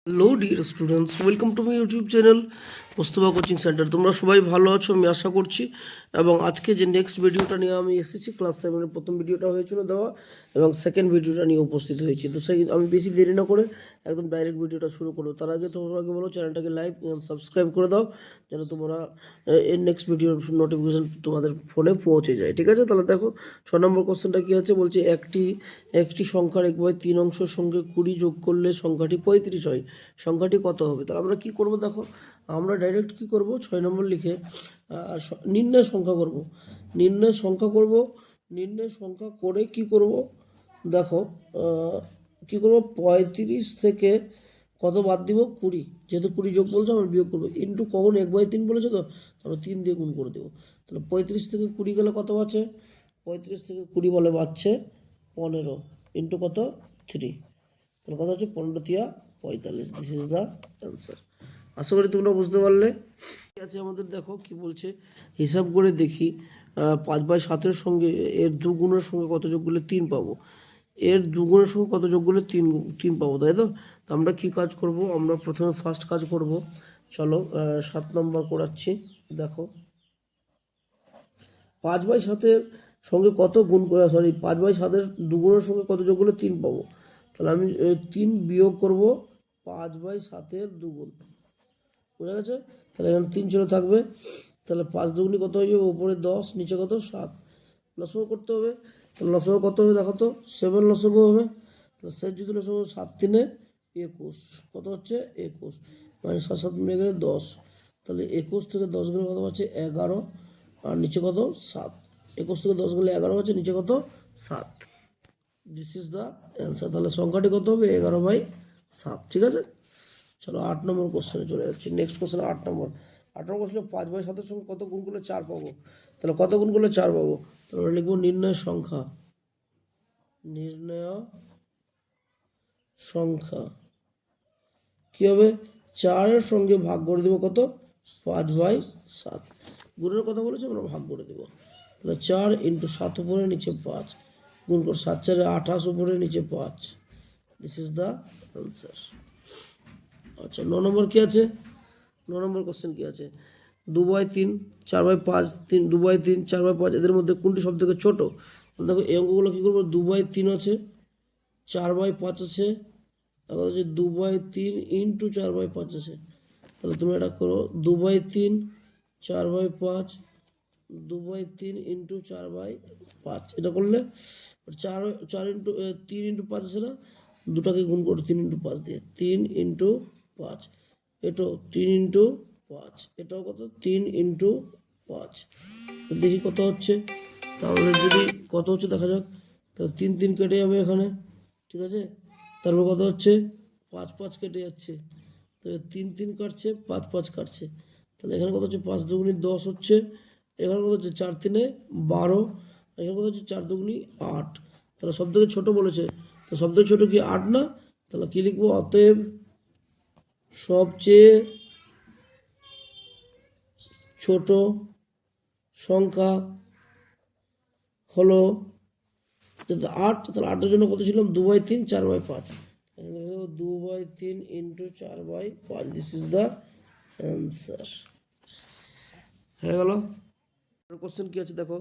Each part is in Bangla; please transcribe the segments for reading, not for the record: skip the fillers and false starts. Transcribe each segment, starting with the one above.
Hello dear students, welcome to my YouTube channel Mostafa coaching centre. তোমরা সবাই ভালো আছো আমি আশা করছি। এবং আজকে যে নেক্সট ভিডিওটা নিয়ে আমি এসেছি, ক্লাস 7-এর প্রথম ভিডিওটা হয়েছিল দেওয়া এবং সেকেন্ড ভিডিওটা নিয়ে উপস্থিত হয়েছি। তো সেই আমি বেশি দেরি না করে একদম ডাইরেক্ট ভিডিওটা শুরু করবো। তার আগে তোমরা আগে বলো চ্যানেলটাকে লাইক এবং সাবস্ক্রাইব করে দাও, যেন তোমরা এর নেক্সট ভিডিওর নোটিফিকেশান তোমাদের ফোনে পৌঁছে যায়। ঠিক আছে, তাহলে দেখো 6 নম্বর কোশ্চেনটা কী আছে বলছে, একটি সংখ্যার 1/3 অংশের সঙ্গে 20 যোগ করলে সংখ্যাটি 35 হয়, সংখ্যাটি কত হবে? তাহলে আমরা কি করব, দেখো আমরা ডাইরেক্ট কি করব, 6 নম্বর লিখে নির্ণয় সংখ্যা করব। নির্ণয় সংখ্যা করে কি করব, দেখো কি করব, 35 থেকে কত বাদ দিব, 20, যেহেতু 20 যোগ বলছে আমরা বিয়োগ করবো, ইন্টু কখন 1/3 বলেছে তো তাহলে 3 দিয়ে গুণ করে দেবো। তাহলে 35 থেকে 20 গেলে কত আছে, 35 থেকে 20 বলে বাড়ছে 15, ইন্টু কত 3, তাহলে কথা হচ্ছে 15×3=45। This is the answer. আশা করি তোমরা বুঝতে পারলে। ঠিক আছে, আমাদের দেখো কি বলছে, হিসাব করে দেখি 5/7 সঙ্গে এর দুগুণের সঙ্গে কত যোগ করলে 3 পাবো, এর দুগুণের সঙ্গে কত যোগ করলে 3 পাবো, তাই তো? তো আমরা কী কাজ করব, আমরা প্রথমে ফার্স্ট কাজ করব। চলো 7 নম্বর করাচ্ছি। দেখো 5/7 সঙ্গে কত গুণ করে, 5/7 দুগুণের সঙ্গে কত যোগ করলে 3 পাবো। তাহলে আমি 3 বিয়োগ করব 5/7 দুগুণ, বোঝা গেছে? তাহলে এখানে 3 চলে থাকবে, তাহলে 5 দুগুণি কত হয়ে যাবে, উপরে 10 নিচে কত 7, লসগু করতে হবে। তাহলে লসগু কত হবে দেখো তো, 7 লসগু হবে। তাহলে 7 যদি লসগু 7×3 21, কত হচ্ছে 21, মানে 7 মিলে গেলে 10, তাহলে 21 থেকে 10 গেলে কত হচ্ছে 11, আর নিচে কত 7, 21 থেকে 10 গেলে 11 হচ্ছে, নিচে কত 7। This is the answer. তাহলে সংখ্যাটি কত হবে, 11/7। ঠিক আছে, চলো 8 নম্বর কোশ্চেনে চলে যাচ্ছি। নেক্সট কোশ্চেন 8 নম্বর কোশ্চেনে 5/7 সঙ্গে কত গুণ করলে 4 পাবো। তাহলে কত গুণ করলে 4 পাবো, তাহলে আমরা লিখবো নির্ণয় সংখ্যা কী হবে, 4-এর সঙ্গে ভাগ করে দেবো কত, 5/7। গুণের কথা বলেছে, আমরা ভাগ করে দেবো। তাহলে 4 × 7 উপরে নিচে 5, গুণ কর 7×4 28 উপরে নিচে 5। This is the answer. আচ্ছা 9 নম্বর কী আছে, 9 নম্বর কোশ্চেন কী আছে, 2/3 4/5, 2/3 4/5 এদের মধ্যে কোনটি সব থেকে ছোটো? দেখো এই অঙ্কগুলো কী করবো, 2/3 আছে, 4/5 আছে, তারপর হচ্ছে 2/3 × 4/5 আছে। তাহলে তুমি এটা করো, 2/3 4/5, 2/3 × 4/5, এটা করলে 4 3 × 5 আছে না, দুটাকে গুণ করো 3 × 5 দিয়ে, 3 × 5, এটাও 3 × 5, এটাও কত 3 × 5, দেখি কত হচ্ছে। তাহলে যদি কত হচ্ছে দেখা যাক, তাহলে 3 3 কেটে যাবে এখানে, ঠিক আছে, তারপর কত হচ্ছে 5 5 কেটে যাচ্ছে, তাহলে 3 3 কাটছে, 5 5 কাটছে, তাহলে এখানে কত হচ্ছে 5 দুগুণি 10 হচ্ছে, এখানে কত হচ্ছে 4 3 12, এখানে কত হচ্ছে 4 দুগুণি 8। তাহলে সব থেকে ছোটো বলেছে, তো সব থেকে ছোটো কি 8 না? তাহলে কী লিখবো, অতএব সবচেয়ে ছোট সংখ্যা হলো 8। তাহলে 8-এর জন্য কত ছিলাম, 2/3 4/5, 2/3 × 4/5। This is the answer. হয়ে গেল। কোশ্চেন কি আছে দেখো,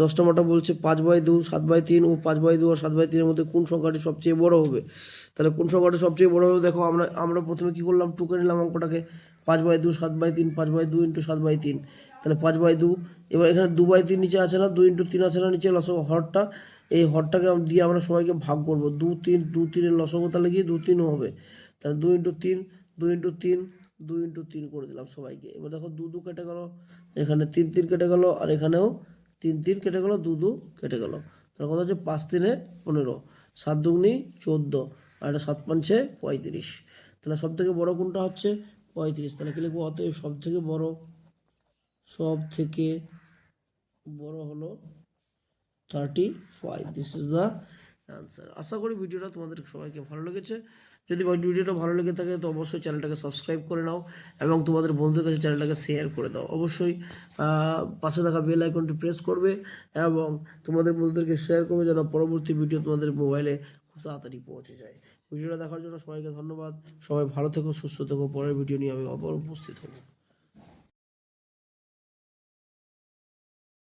10 নম্বরটা বলছে 5/2 7/3 ও 5/2 আর 7/3 এর মধ্যে কোন সংখ্যাটি সবচেয়ে বড় হবে। তাহলে কোন সংখ্যাটি সবচেয়ে বড় হবে, দেখো আমরা প্রথমে কি করলাম, টুকে নিলাম অঙ্কটাকে, 5/2 7/3, 5/2 × 7/3, তাহলে 5/2, এবার এখানে 2/3 নিচে আছে না, 2 × 3 আছে না নিচে, লসগু হরটা, এই হরটাকে দিয়ে আমরা সবাইকে ভাগ করবো, 2 3 2 3 এর লসগু তাহলে কি 2 3 হবে, তাহলে 2 × 3 2 × 3 2 × 3 করে দিলাম সবাইকে। এবার দেখো 2 2 কেটে গেল, এখানে 3 3 কেটে গেল, আর এখানেও 3 3 কেটে গেল, 2 2 কেটে গেল, তাহলে কথা হচ্ছে 5 3 15, 7 দুগুণি 14, আর এটা 7 5 35। তাহলে সব থেকে বড় কোনটা হচ্ছে 35। তাহলে কি লিখবো, অতএব সব থেকে বড় হলো 35। This is the answer. আশা করি ভিডিওটা তোমাদের সবাইকে ভালো লেগেছে। যদি ভিডিওটা ভালো লেগে থাকে তো অবশ্যই চ্যানেলটাকে সাবস্ক্রাইব করে নাও এবং তোমাদের বন্ধুদের কাছে চ্যানেলটাকে শেয়ার করে দাও। অবশ্যই পাশে থাকা বেল আইকনটি প্রেস করবে এবং তোমাদের বন্ধুদেরকে শেয়ার করবে, যেন পরবর্তী ভিডিও তোমাদের মোবাইলে খুব তাড়াতাড়ি পৌঁছে যায়। ভিডিওটা দেখার জন্য সবাইকে ধন্যবাদ। সবাই ভালো থেকো, সুস্থ থেকো। পরের ভিডিও নিয়ে আমি আবার উপস্থিত হব।